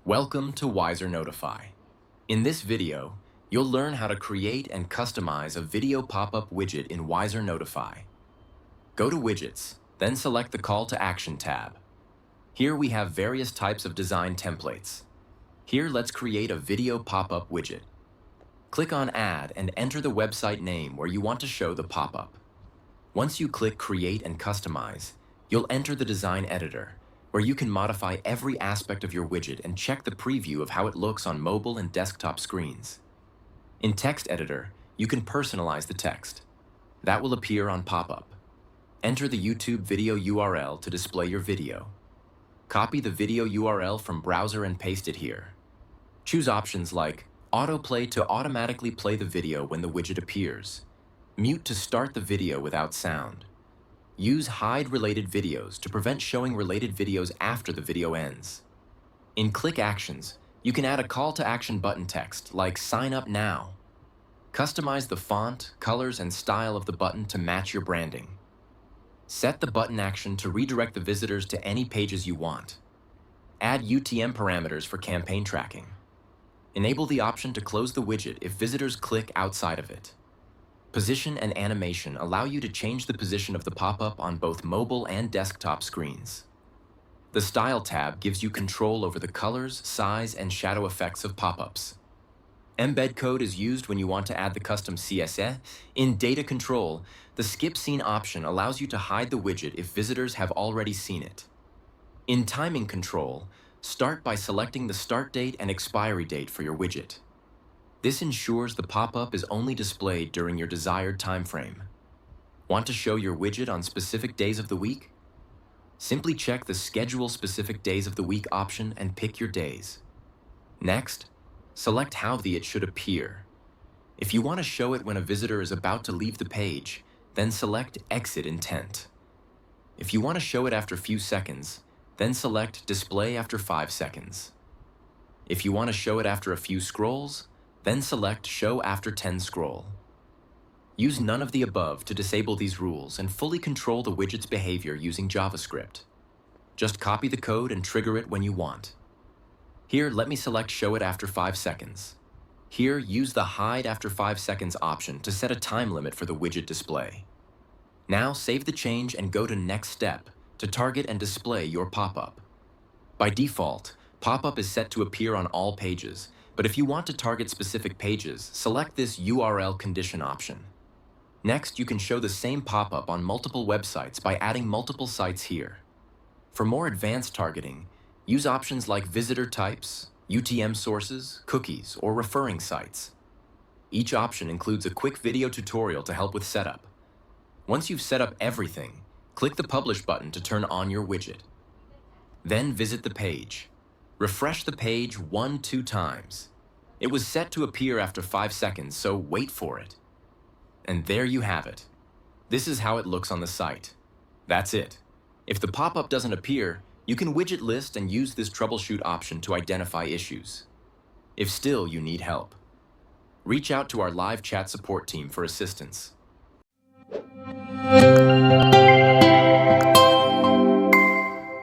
Welcome to WiserNotify. In this video, you'll learn how to create and customize a video pop-up widget in WiserNotify. Go to Widgets, then select the Call to Action tab. Here we have various types of design templates. Here, let's create a video pop-up widget. Click on Add and enter the website name where you want to show the pop-up. Once you click Create and Customize, you'll enter the design editor, where you can modify every aspect of your widget and check the preview of how it looks on mobile and desktop screens. In Text Editor, you can personalize the text. That will appear on pop-up. Enter the YouTube video URL to display your video. Copy the video URL from browser and paste it here. Choose options like Autoplay to automatically play the video when the widget appears, Mute to start the video without sound. Use Hide Related Videos to prevent showing related videos after the video ends. In Click Actions, you can add a call to action button text like Sign Up Now. Customize the font, colors, and style of the button to match your branding. Set the button action to redirect the visitors to any pages you want. Add UTM parameters for campaign tracking. Enable the option to close the widget if visitors click outside of it. Position and animation allow you to change the position of the pop-up on both mobile and desktop screens. The Style tab gives you control over the colors, size, and shadow effects of pop-ups. Embed code is used when you want to add the custom CSS. In Data Control, the Skip Scene option allows you to hide the widget if visitors have already seen it. In Timing Control, start by selecting the start date and expiry date for your widget. This ensures the pop-up is only displayed during your desired time frame. Want to show your widget on specific days of the week? Simply check the Schedule Specific Days of the Week option and pick your days. Next, select how it should appear. If you want to show it when a visitor is about to leave the page, then select Exit Intent. If you want to show it after a few seconds, then select Display after 5 seconds. If you want to show it after a few scrolls, then select Show after 10 scroll. Use none of the above to disable these rules and fully control the widget's behavior using JavaScript. Just copy the code and trigger it when you want. Here, let me select Show it after 5 seconds. Here, use the Hide after 5 seconds option to set a time limit for the widget display. Now, save the change and go to Next Step to target and display your pop-up. By default, pop-up is set to appear on all pages, but if you want to target specific pages, select this URL condition option. Next, you can show the same pop-up on multiple websites by adding multiple sites here. For more advanced targeting, use options like visitor types, UTM sources, cookies, or referring sites. Each option includes a quick video tutorial to help with setup. Once you've set up everything, click the Publish button to turn on your widget. Then visit the page. Refresh the page 1-2 times. It was set to appear after 5 seconds, so wait for it. And there you have it. This is how it looks on the site. That's it. If the pop-up doesn't appear, you can widget list and use this troubleshoot option to identify issues. If still you need help, reach out to our live chat support team for assistance.